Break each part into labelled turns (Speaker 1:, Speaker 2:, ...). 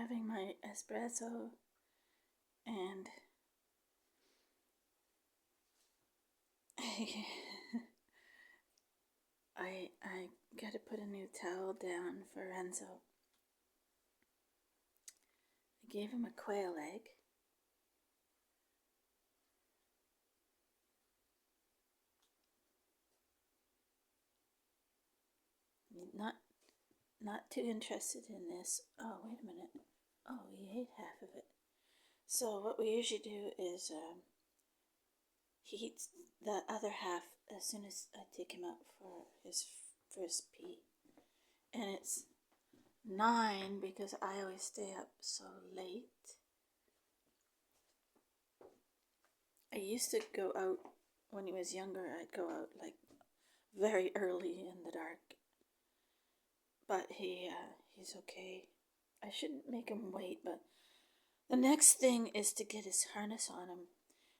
Speaker 1: having my espresso, and I gotta put a new towel down for Renzo. I gave him a quail egg. Not not too interested in this. Oh, wait a minute. Oh, he ate half of it. So what we usually do is he eats the other half as soon as I take him out for his first pee. And it's 9 because I always stay up so late. I used to go out when he was younger. I'd go out like very early in the dark. But he's okay. I shouldn't make him wait, but the next thing is to get his harness on him.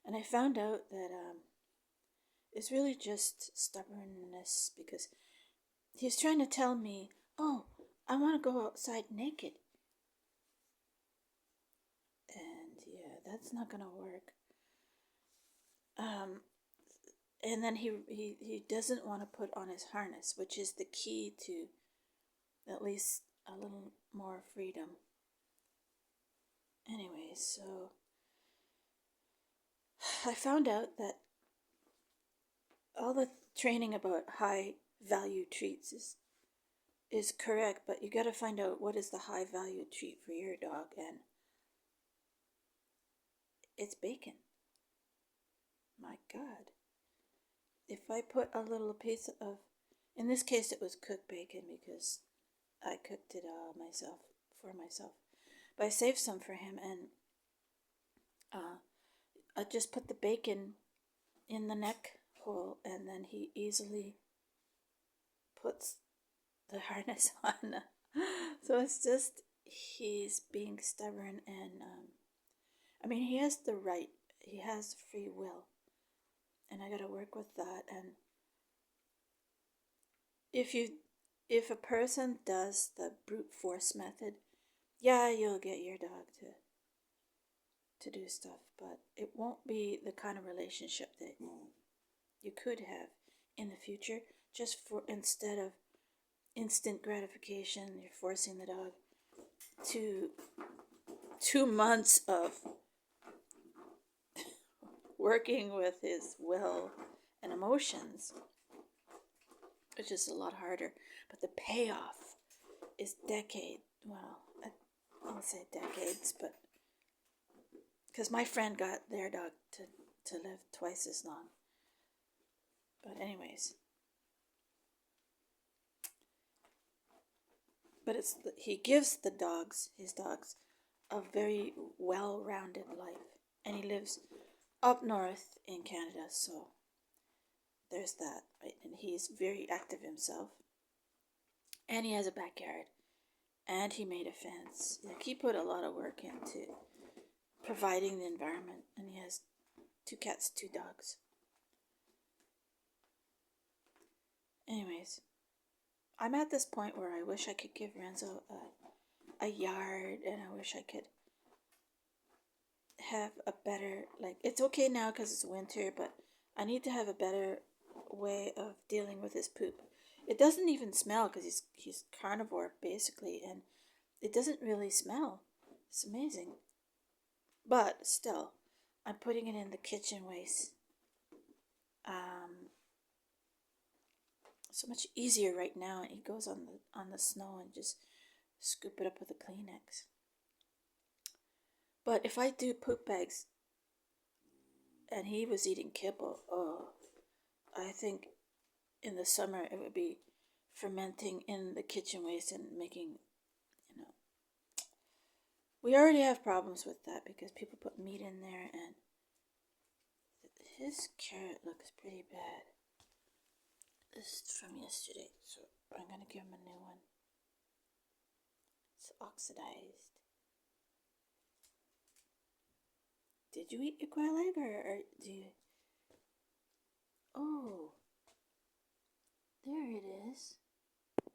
Speaker 1: And I found out that it's really just stubbornness because he's trying to tell me, oh, I want to go outside naked. And yeah, that's not going to work. And then he doesn't want to put on his harness, which is the key to at least a little more freedom. Anyway, so I found out that all the training about high value treats is correct, but you got to find out what is the high value treat for your dog, and it's bacon. My God. If I put a little piece of, in this case it was cooked bacon because I cooked it all myself, for myself. But I saved some for him, and I just put the bacon in the neck hole, and then he easily puts the harness on. So it's just he's being stubborn, and I mean, he has the right, he has free will, and I got to work with that. And if a person does the brute force method, yeah, you'll get your dog to do stuff, but it won't be the kind of relationship that you could have in the future. Just for instead of instant gratification, you're forcing the dog to 2 months of working with his will and emotions, which is a lot harder. But the payoff is decades. Well, I won't say decades, but because my friend got their dog to live twice as long. But anyways, but he gives his dogs, a very well-rounded life, and he lives up north in Canada, so there's that, right? And he's very active himself, and he has a backyard, and he made a fence. Like, he put a lot of work into providing the environment, and he has 2 cats, 2 dogs. Anyways, I'm at this point where I wish I could give Renzo a yard, and I wish I could have a better, like, it's okay now because it's winter, but I need to have a better way of dealing with his poop. It doesn't even smell because he's carnivore basically, and it doesn't really smell. It's amazing. But still, I'm putting it in the kitchen waste. So much easier right now. He goes on the snow and just scoop it up with a Kleenex. But if I do poop bags and he was eating kibble, oh, I think in the summer it would be fermenting in the kitchen waste and making, you know, we already have problems with that because people put meat in there, and his carrot looks pretty bad. This is from yesterday, so I'm going to give him a new one. It's oxidized. Did you eat your quail egg, or do you? Oh, there it is.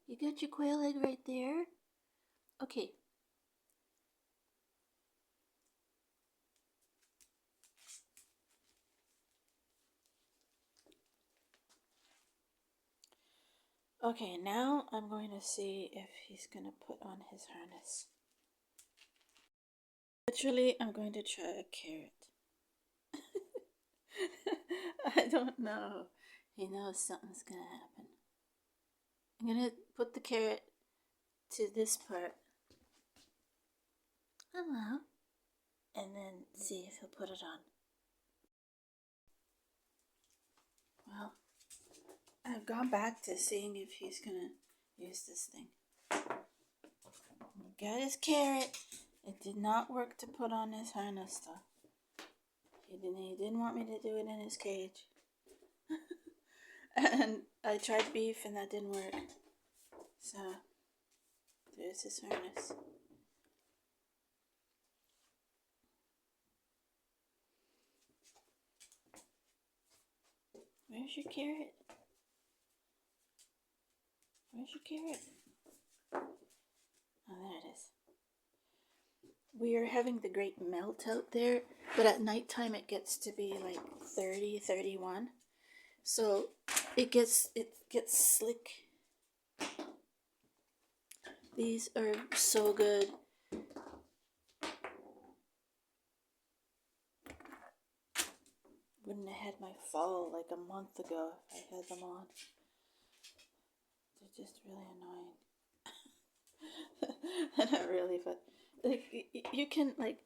Speaker 1: You got your quail egg right there? Okay. Okay, now I'm going to see if he's going to put on his harness. Literally, I'm going to try a carrot. I don't know. He knows something's going to happen. I'm going to put the carrot to this part. Hello. And then see if he'll put it on. Well, I've gone back to seeing if he's going to use this thing. He got his carrot. It did not work to put on his harness though. He didn't want me to do it in his cage. And I tried beef and that didn't work. So, there's his harness. Where's your carrot? Where's your carrot? Oh, there it is. We are having the great melt out there, but at nighttime it gets to be like 30, 31. So it gets slick. These are so good. Wouldn't have had my fall like a month ago if I had them on. They're just really annoying. Not really, but like you can like.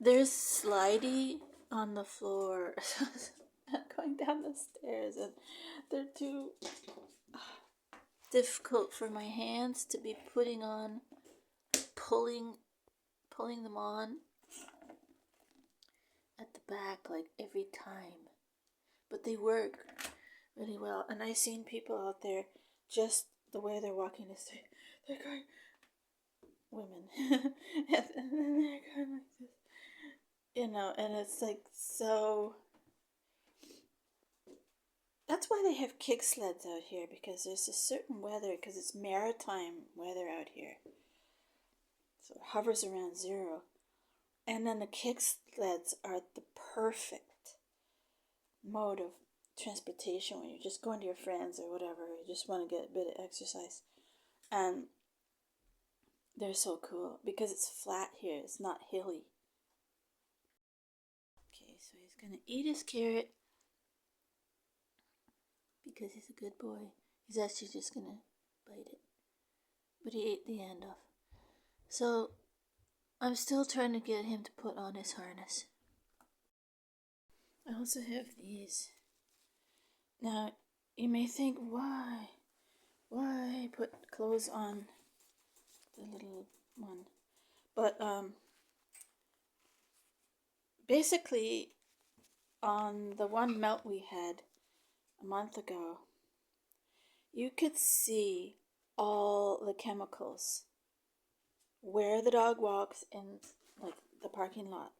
Speaker 1: There's slidey on the floor. Going down the stairs, and they're too difficult for my hands to be putting on, pulling them on at the back like every time. But they work really well, and I've seen people out there just the way they're walking is they're going, women, and then they're going like this, and it's like so. That's why they have kick sleds out here, because there's a certain weather, because it's maritime weather out here. So it hovers around 0. And then the kick sleds are the perfect mode of transportation when you're just going to your friends or whatever. You just want to get a bit of exercise. And they're so cool because it's flat here. It's not hilly. Okay, so he's going to eat his carrot because he's a good boy. He's actually just going to bite it. But he ate the end off. So I'm still trying to get him to put on his harness. I also have these. Now, you may think, why? Why put clothes on the little one? But basically, on the one melt we had a month ago, you could see all the chemicals where the dog walks in like the parking lot.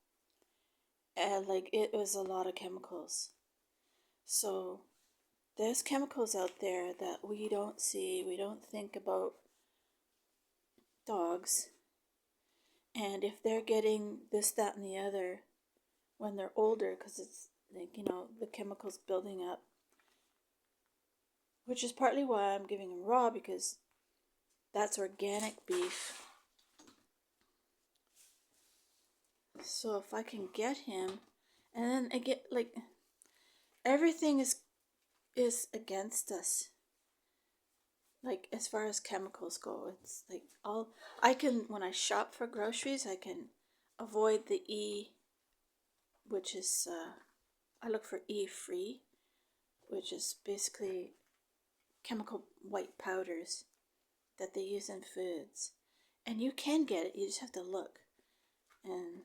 Speaker 1: And like it was a lot of chemicals. So there's chemicals out there that we don't see. We don't think about dogs. And if they're getting this, that, and the other when they're older, because it's like, the chemicals building up, which is partly why I'm giving him raw, because that's organic beef. So if I can get him, and then I get like everything is against us. Like as far as chemicals go, it's like I can, when I shop for groceries, I can avoid the E, which is I look for E free, which is basically chemical white powders that they use in foods. And you can get it, you just have to look. And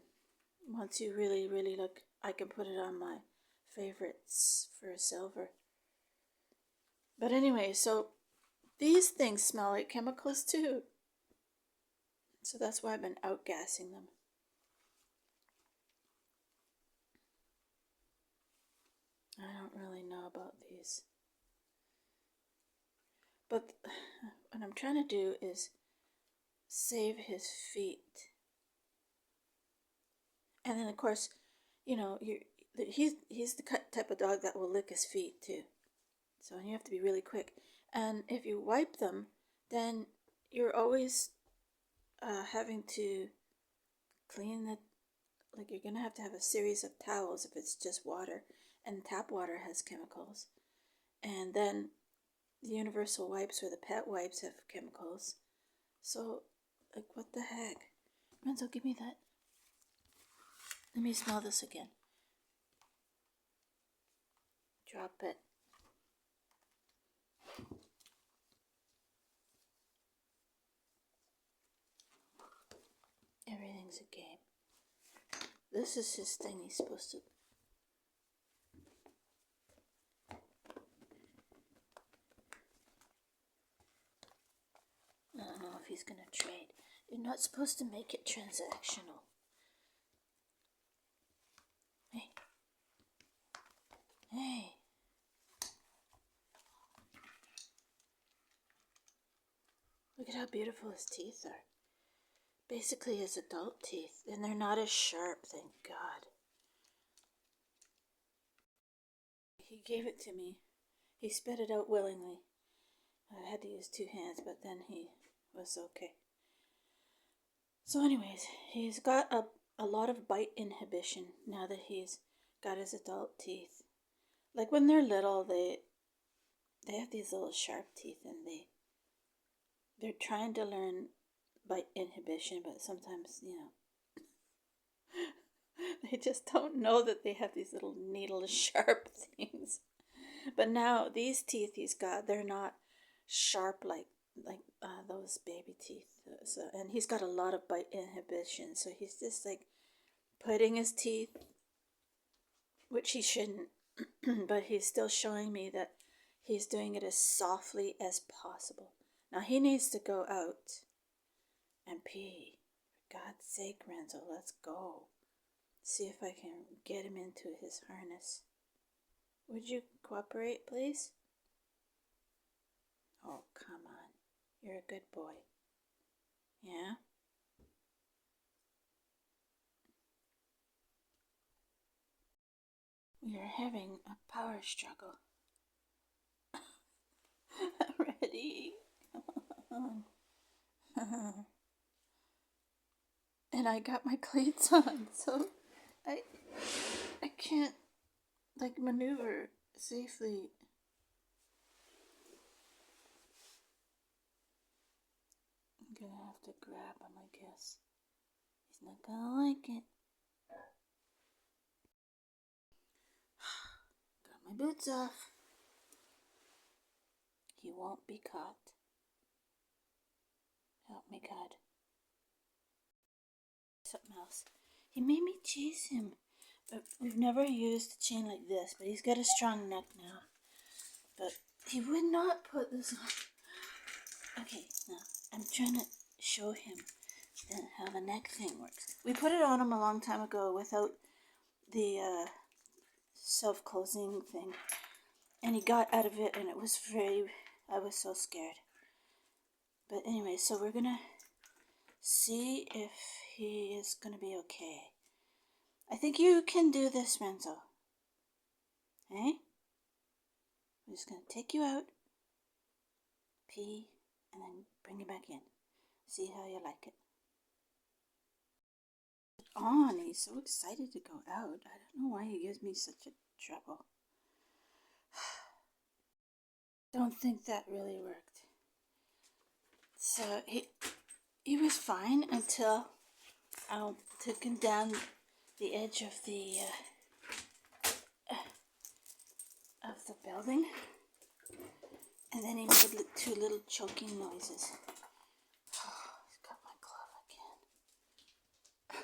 Speaker 1: once you really, really look, I can put it on my favorites for silver. But anyway, so these things smell like chemicals too. So that's why I've been outgassing them. I don't really know about these. But what I'm trying to do is save his feet. And then of course, he's the type of dog that will lick his feet too. So you have to be really quick. And if you wipe them, then you're always having to clean the, like you're gonna have to have a series of towels if it's just water, and tap water has chemicals. And then the universal wipes or the pet wipes have chemicals. So, like, what the heck? Renzou, give me that. Let me smell this again. Drop it. Everything's a game. This is his thing he's supposed to. I don't know if he's gonna trade. You're not supposed to make it transactional. Hey. Hey. Look at how beautiful his teeth are. Basically his adult teeth. And they're not as sharp, thank God. He gave it to me. He spit it out willingly. I had to use 2 hands, but then he was okay. So anyways, he's got a lot of bite inhibition now that he's got his adult teeth. Like when they're little, they have these little sharp teeth, and they're trying to learn bite inhibition, but sometimes, they just don't know that they have these little needle sharp things. But now these teeth he's got, they're not sharp like those baby teeth. So, and he's got a lot of bite inhibition, so he's just like putting his teeth, which he shouldn't, but he's still showing me that he's doing it as softly as possible. Now he needs to go out and pee. For God's sake, Renzou, let's go. See if I can get him into his harness. Would you cooperate, please? Oh, come on. You're a good boy. Yeah? We are having a power struggle. Ready? Come on. And I got my cleats on, so I can't maneuver safely. I'm gonna have to grab him, I guess. He's not gonna like it. Got my boots off. He won't be caught. Help me, God. Something else. He made me chase him. But we've never used a chain like this, but he's got a strong neck now. But he would not put this on. Okay, now I'm trying to show him how the neck thing works. We put it on him a long time ago without the self-closing thing. And he got out of it, and I was so scared. But anyway, so we're gonna see if he is gonna be okay. I think you can do this, Renzou. Hey? I'm just gonna take you out, pee, and then bring you back in. See how you like it. On, he's so excited to go out. I don't know why he gives me such a trouble. Don't think that really worked. So he was fine until I took him down the edge of the building, and then he made 2 little choking noises. Oh, he's got my glove again.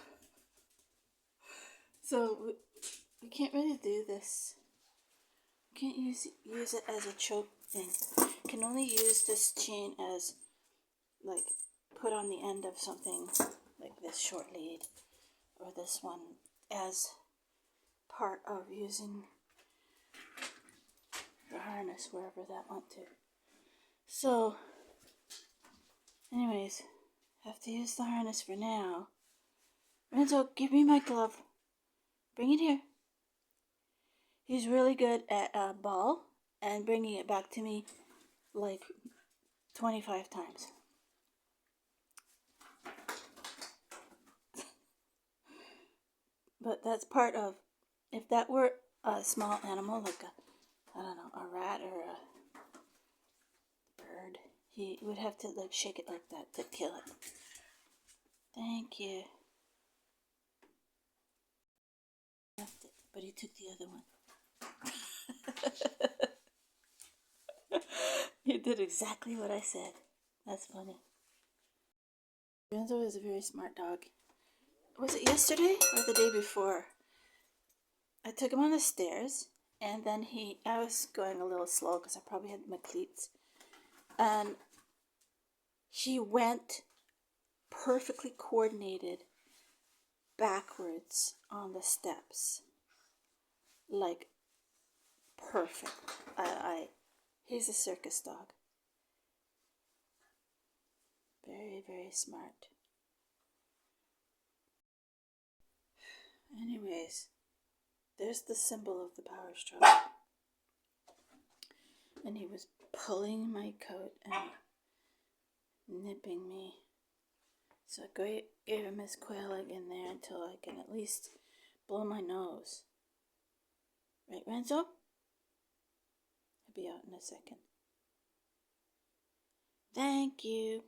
Speaker 1: So we can't really do this. We can't use it as a choke thing. We can only use this chain as put on the end of something like this short lead or this one as part of using the harness wherever that went to. So anyways, have to use the harness for now. Renzou, give me my glove. Bring it here. He's really good at ball and bringing it back to me like 25 times. But that's part of, if that were a small animal, like I don't know, a rat or a bird, he would have to like shake it like that to kill it. Thank you. Left it, but he took the other one. He did exactly what I said. That's funny. Renzou is a very smart dog. Was it yesterday or the day before? I took him on the stairs, and then I was going a little slow because I probably had my cleats, and he went perfectly coordinated backwards on the steps, like perfect. He's a circus dog. Very, very smart. Anyways, there's the symbol of the power struggle. And he was pulling my coat and nipping me. So I gave him his quailing in there until I can at least blow my nose. Right, Renzou? I'll be out in a second. Thank you.